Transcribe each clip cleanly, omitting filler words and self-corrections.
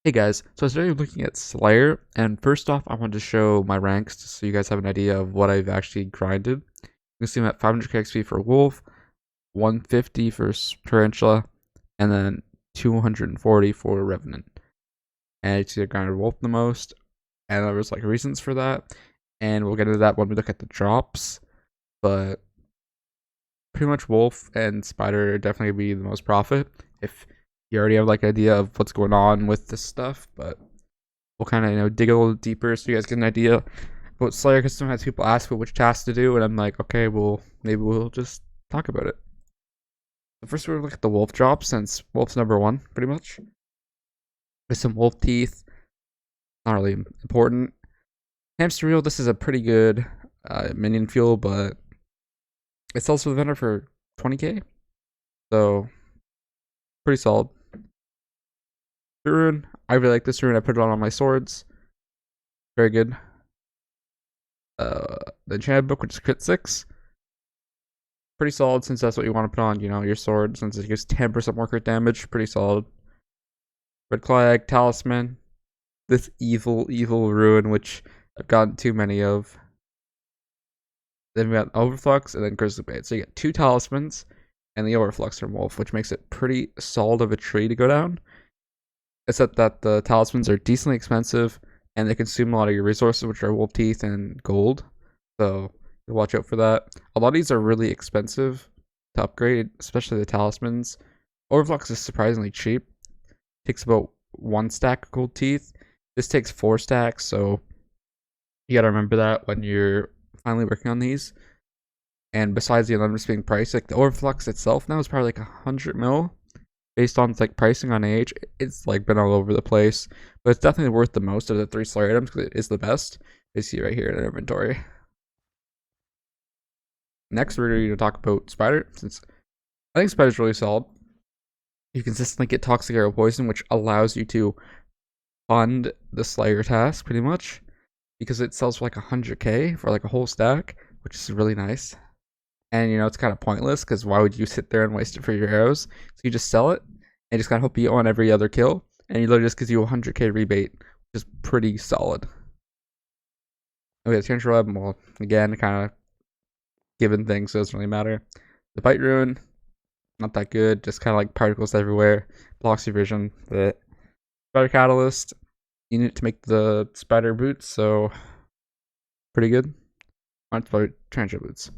Hey guys, so I started looking at Slayer, and first off, I wanted to show my ranks just so you guys have an idea of what I've actually grinded. You can see I'm at 500 XP for Wolf, 150 for Tarantula, and then 240 for Revenant. And you see I grinded Wolf the most, and there was like reasons for that, and we'll get into that when we look at the drops, but pretty much Wolf and Spider definitely be the most profit if you already have like an idea of what's going on with this stuff, but we'll kind of dig a little deeper so you guys get an idea about Slayer, because sometimes people ask me which tasks to do, and I'm like, okay, well, maybe we'll just talk about it. So first, we're gonna look at the wolf drop, since wolf's #1 pretty much. With some wolf teeth, not really important. Hamster reel, this is a pretty good minion fuel, but it sells for the vendor for 20k, so pretty solid. Rune, I really like this rune. I put it on all my swords. Very good. The enchanted book, which is crit 6. Pretty solid, since that's what you want to put on, your sword, since it gives 10% more crit damage. Pretty solid. Red Flag, Talisman. This evil rune, which I've gotten too many of. Then we got Overflux and then Grizzly Bait. So you get 2 Talismans and the Overflux from Wolf, which makes it pretty solid of a tree to go down. Except that the Talismans are decently expensive and they consume a lot of your resources, which are Wolf Teeth and Gold. So watch out for that. A lot of these are really expensive to upgrade, especially the Talismans. Overflux is surprisingly cheap. Takes about 1 stack of gold teeth. This takes 4 stacks, so you gotta remember that when you're finally working on these. And besides the unlimited being priced, like the Overflux itself now is probably like 100 mil. Based on like pricing on age, it's like been all over the place, but it's definitely worth the most of the 3 Slayer items because it is the best. You see right here in the inventory. Next, we're going to talk about Spider, since I think Spider's really solid. You consistently get Toxic Arrow Poison, which allows you to fund the Slayer task pretty much, because it sells for like 100k for like a whole stack, which is really nice. And it's kind of pointless, because why would you sit there and waste it for your arrows? So you just sell it and just kind of hope you on every other kill, and it literally just gives you a 100k rebate, which is pretty solid. Okay, Tarantula Web, well, again, kind of given things, so it doesn't really matter. The Bite Rune, not that good, just kind of like particles everywhere, blocks your vision. The Spider Catalyst, you need it to make the spider boots, so pretty good. Aren't Tarantula boots.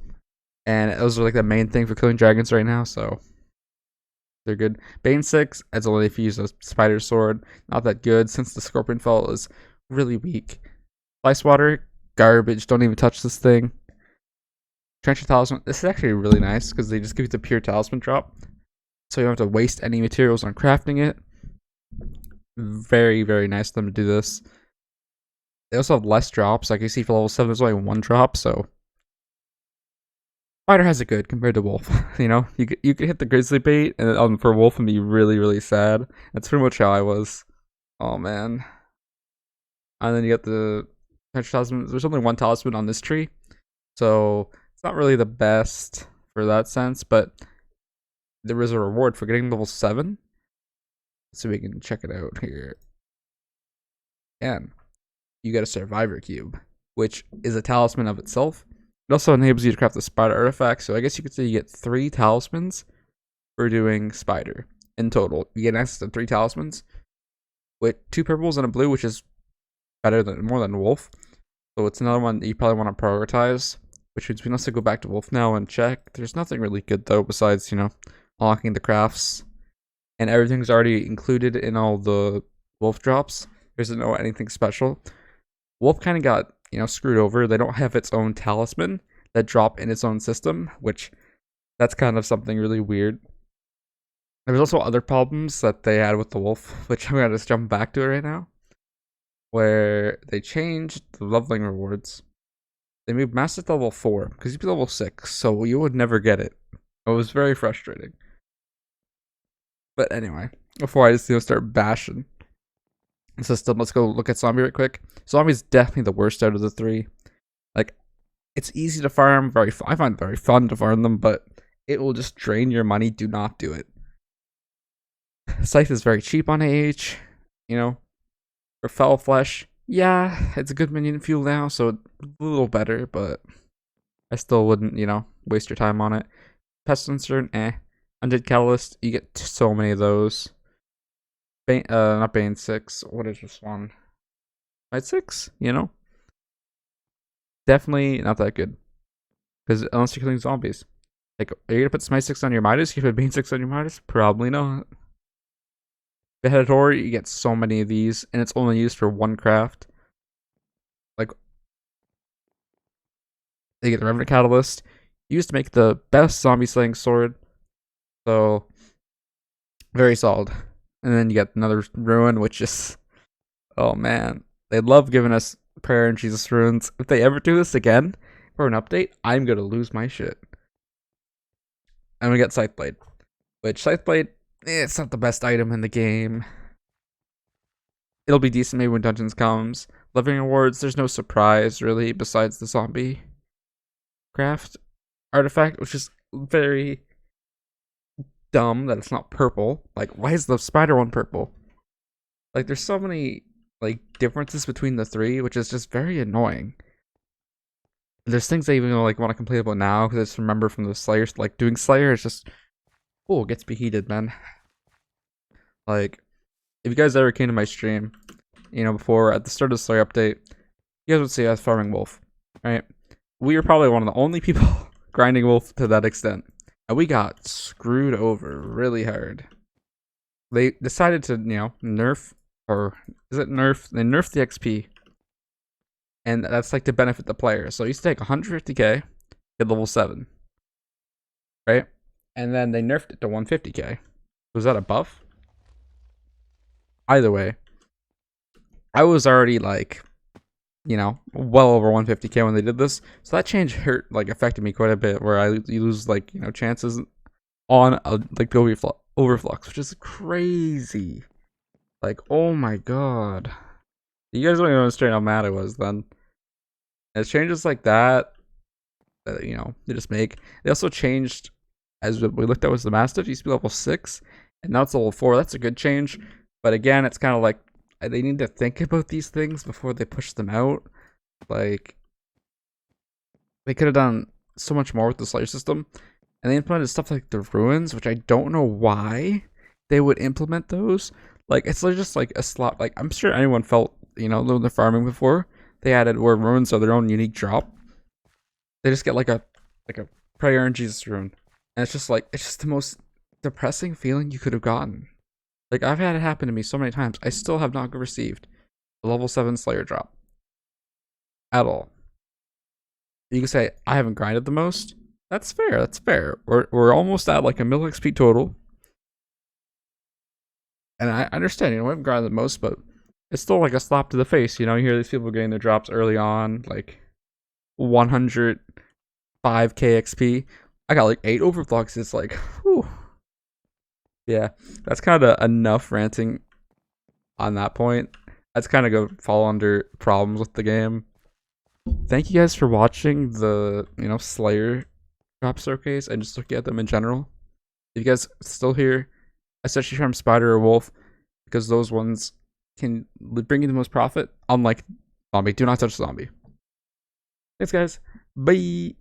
And those are like the main thing for killing dragons right now, so they're good. Bane 6, as only if you use a spider sword. Not that good, since the Scorpion Fall is really weak. Ice Water, garbage, don't even touch this thing. Trench Talisman, this is actually really nice, because they just give you the pure Talisman drop, so you don't have to waste any materials on crafting it. Very, very nice of them to do this. They also have less drops, like you see for level 7 there's only 1 drop, so Spider has it good compared to Wolf. You could hit the Grizzly Bait and for Wolf and be really sad. That's pretty much how I was. Oh man. And then you get the Talisman. There's only 1 Talisman on this tree, so it's not really the best for that sense, but there is a reward for getting level 7. So we can check it out here. And you get a Survivor Cube, which is a talisman of itself. It also enables you to craft the spider artifact, so I guess you could say you get 3 talismans for doing spider in total. You get access to 3 talismans with 2 purples and a blue, which is more than wolf. So it's another one that you probably want to prioritize, which means we must go back to wolf now and check. There's nothing really good though besides, unlocking the crafts, and everything's already included in all the wolf drops. There's no anything special. Wolf kind of got screwed over. They don't have its own talisman that drop in its own system, which that's kind of something really weird. There was also other problems that they had with the wolf, which I'm gonna just jump back to it right now, where they changed the leveling rewards. They moved mastiff to level 4 because you'd be level 6, so you would never get it. It was very frustrating. But anyway, before I just start bashing system, let's go look at zombie right quick. Zombie's definitely the worst out of the 3. Like, it's easy to farm, I find it very fun to farm them, but it will just drain your money. Do not do it. Scythe is very cheap on AH, For Foul Flesh, yeah, it's a good minion fuel now, so a little better, but I still wouldn't, waste your time on it. Pestilence, Undead Catalyst, you get so many of those. Bane, not Bane 6, what is this one? Night 6, Definitely not that good. Because unless you're killing zombies. Like, are you gonna put Smite 6 on your Midas? You put Bane 6 on your Midas? Probably not. Beheaded Horror, you get so many of these, and it's only used for one craft. Like, they get the Revenant Catalyst, used to make the best zombie slaying sword. So, very solid. And then you get another Ruin, which is, oh man. They love giving us Prayer and Jesus Runes. If they ever do this again for an update, I'm gonna lose my shit. And we get Scytheblade. Which, Scytheblade, it's not the best item in the game. It'll be decent maybe when Dungeons comes. Living Awards, there's no surprise really besides the zombie craft artifact, which is very dumb that it's not purple. Like, why is the spider one purple? Like, there's so many differences between the three, which is just very annoying. There's things I even want to complain about now because I just remember from the Slayer, doing Slayer is just, it gets me heated, man. Like, if you guys ever came to my stream, before at the start of the Slayer update, you guys would see us farming Wolf, right? We were probably one of the only people grinding Wolf to that extent, and we got screwed over really hard. They decided to, nerf, or is it nerf? They nerfed the XP, and that's to benefit the player. So you used to take 150k, get level 7, right? And then they nerfed it to 150k. Was that a buff? Either way, I was already well over 150k when they did this. So that change affected me quite a bit, where you lose chances on the overflux, which is crazy. Oh my god. You guys don't even understand how mad I was then. And it's changes like that they just make. They also changed, as we looked at, was the Mastiff used to be level 6, and now it's level 4. That's a good change. But again, it's kind of they need to think about these things before they push them out. They could have done so much more with the Slayer system. And they implemented stuff like the Ruins, which I don't know why they would implement those. It's just a slot. I'm sure anyone felt, when they're farming before, they added where Ruins are their own unique drop. They just get a Prayer and Jesus Rune. And it's just the most depressing feeling you could have gotten. I've had it happen to me so many times. I still have not received a level 7 Slayer drop. At all. You can say, I haven't grinded the most. That's fair, that's fair. We're almost at a mil XP total. And I understand, we haven't grinded the most, but it's still a slap to the face, you hear these people getting their drops early on, 105k XP. I got 8 overclocks, it's whew. Yeah, that's kind of enough ranting on that point. That's kind of go fall under problems with the game. Thank you guys for watching the, Slayer drop showcase and just looking at them in general. If you guys still here, especially from Spider or Wolf, because those ones can bring you the most profit, unlike Zombie. Do not touch Zombie. Thanks, guys. Bye.